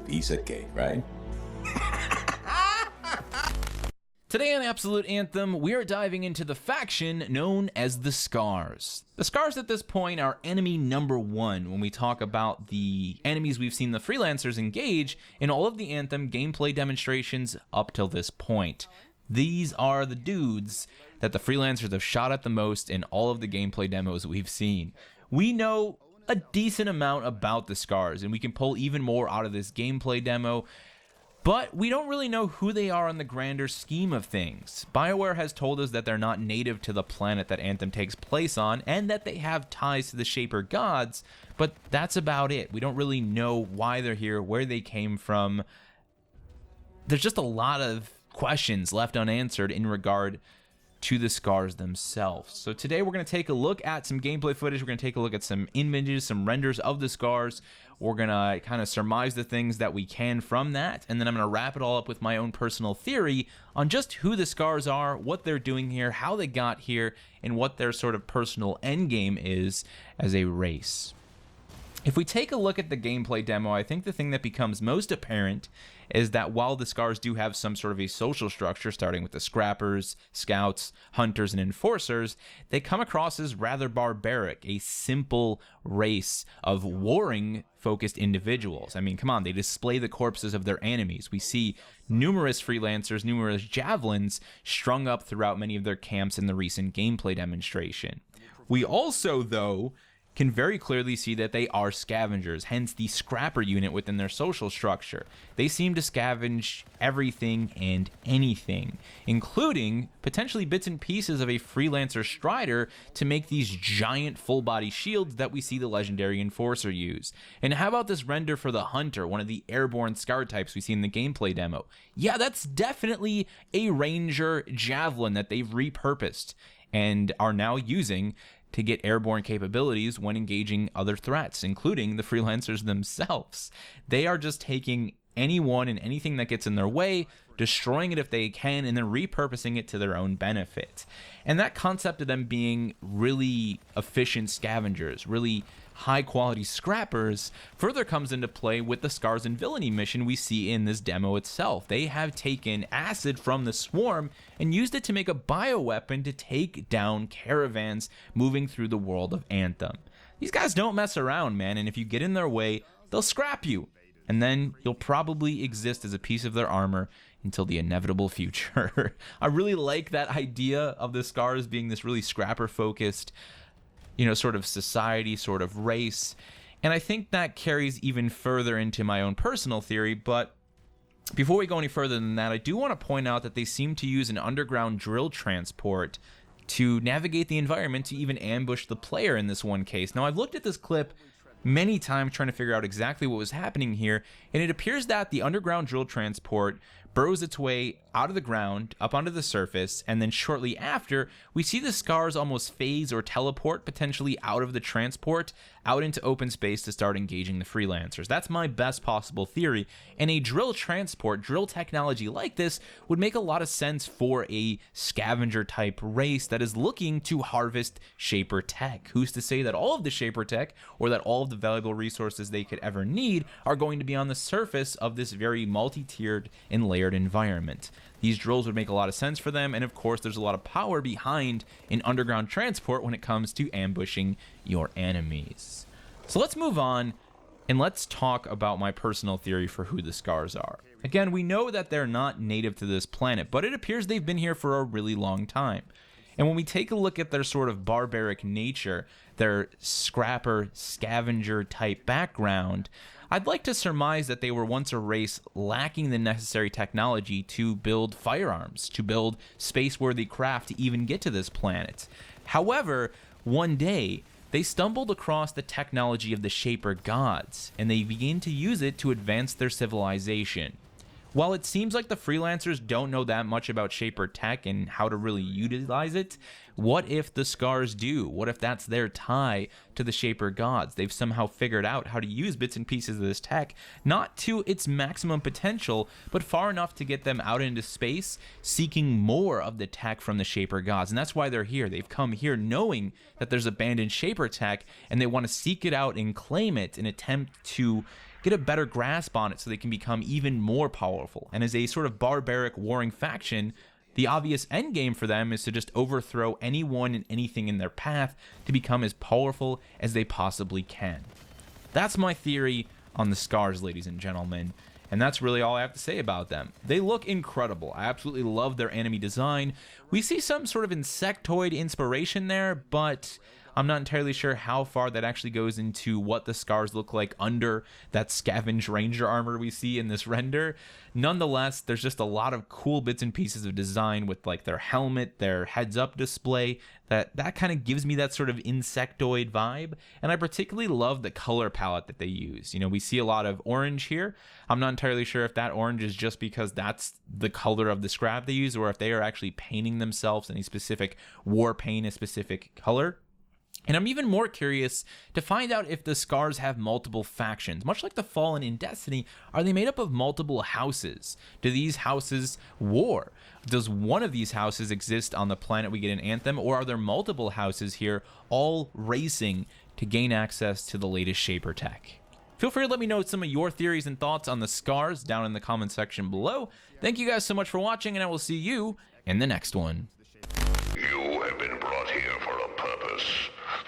piece of cake, right? Today on Absolute Anthem, we are diving into the faction known as the Scars. The Scars at this point are enemy number one when we talk about the enemies we've seen the freelancers engage in all of the Anthem gameplay demonstrations up till this point. These are the dudes that the freelancers have shot at the most in all of the gameplay demos we've seen. We know a decent amount about the Scars, and we can pull even more out of this gameplay demo, but we don't really know who they are in the grander scheme of things. BioWare has told us that they're not native to the planet that Anthem takes place on, and that they have ties to the Shaper gods, but that's about it. We don't really know why they're here, where they came from. There's just a lot of questions left unanswered in regard to the Scars themselves. So today we're going to take a look at some gameplay footage. We're going to take a look at some images, some renders of the Scars. We're going to kind of surmise the things that we can from that, and then I'm going to wrap it all up with my own personal theory on just who the Scars are, what they're doing here, how they got here, and what their sort of personal endgame is as a race. If we take a look at the gameplay demo, I think the thing that becomes most apparent is that while the Scars do have some sort of a social structure, starting with the Scrappers, Scouts, Hunters, and Enforcers, they come across as rather barbaric, a simple race of warring-focused individuals. I mean, come on, they display the corpses of their enemies. We see numerous freelancers, numerous Javelins strung up throughout many of their camps in the recent gameplay demonstration. We also, though, can very clearly see that they are scavengers, hence the scrapper unit within their social structure. They seem to scavenge everything and anything, including potentially bits and pieces of a freelancer strider to make these giant full-body shields that we see the legendary Enforcer use. And how about this render for the Hunter, one of the Airborne Scrappers we see in the gameplay demo? Yeah, that's definitely a Ranger Javelin that they've repurposed and are now using to get airborne capabilities when engaging other threats, including the freelancers themselves. They are just taking anyone and anything that gets in their way, destroying it if they can, and then repurposing it to their own benefit. And that concept of them being really efficient scavengers, really high-quality scrappers, further comes into play with the Scars and Villainy mission we see in this demo itself. They have taken acid from the swarm and used it to make a bioweapon to take down caravans moving through the world of Anthem. These guys don't mess around, man, and if you get in their way, they'll scrap you. And then you'll probably exist as a piece of their armor until the inevitable future. I really like that idea of the Scars being this really scrapper-focused, sort of society, sort of race. And I think that carries even further into my own personal theory. But before we go any further than that, I do want to point out that they seem to use an underground drill transport to navigate the environment to even ambush the player in this one case. Now, I've looked at this clip many times trying to figure out exactly what was happening here, and it appears that the underground drill transport burrows its way out of the ground, up onto the surface, and then shortly after, we see the Scars almost phase or teleport potentially out of the transport, out into open space to start engaging the freelancers. That's my best possible theory, and a drill transport, drill technology like this would make a lot of sense for a scavenger type race that is looking to harvest Shaper tech. Who's to say that all of the Shaper tech, or that all of the valuable resources they could ever need, are going to be on the surface of this very multi-tiered and layered environment. These drills would make a lot of sense for them, and of course there's a lot of power behind an underground transport when it comes to ambushing your enemies. So let's move on and let's talk about my personal theory for who the Scars are. Again, we know that they're not native to this planet, but it appears they've been here for a really long time. And when we take a look at their sort of barbaric nature, their scrapper, scavenger type background, I'd like to surmise that they were once a race lacking the necessary technology to build firearms, to build space-worthy craft to even get to this planet. However, one day, they stumbled across the technology of the Shaper gods, and they began to use it to advance their civilization. While it seems like the freelancers don't know that much about Shaper tech and how to really utilize it, what if the Scars do? What if that's their tie to the Shaper gods? They've somehow figured out how to use bits and pieces of this tech, not to its maximum potential, but far enough to get them out into space, seeking more of the tech from the Shaper gods. And that's why they're here. They've come here knowing that there's abandoned Shaper tech, and they want to seek it out and claim it and attempt to get a better grasp on it so they can become even more powerful. And as a sort of barbaric warring faction, the obvious end game for them is to just overthrow anyone and anything in their path to become as powerful as they possibly can. That's my theory on the Scars, ladies and gentlemen. And that's really all I have to say about them. They look incredible. I absolutely love their enemy design. We see some sort of insectoid inspiration there, but I'm not entirely sure how far that actually goes into what the Scars look like under that Scavenge Ranger armor we see in this render. Nonetheless, there's just a lot of cool bits and pieces of design with like their helmet, their heads-up display, that kind of gives me that sort of insectoid vibe. And I particularly love the color palette that they use. You know, we see a lot of orange here. I'm not entirely sure if that orange is just because that's the color of the scrap they use, or if they are actually painting themselves in a specific war paint, a specific color. And I'm even more curious to find out if the Scars have multiple factions. Much like the Fallen in Destiny, are they made up of multiple houses? Do these houses war? Does one of these houses exist on the planet we get in Anthem, or are there multiple houses here all racing to gain access to the latest Shaper tech? Feel free to let me know some of your theories and thoughts on the Scars down in the comment section below. Thank you guys so much for watching, and I will see you in the next one. You have been brought here for a purpose.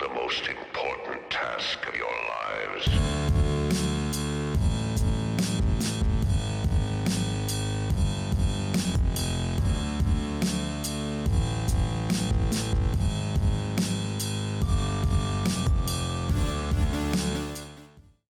The most important task of your lives.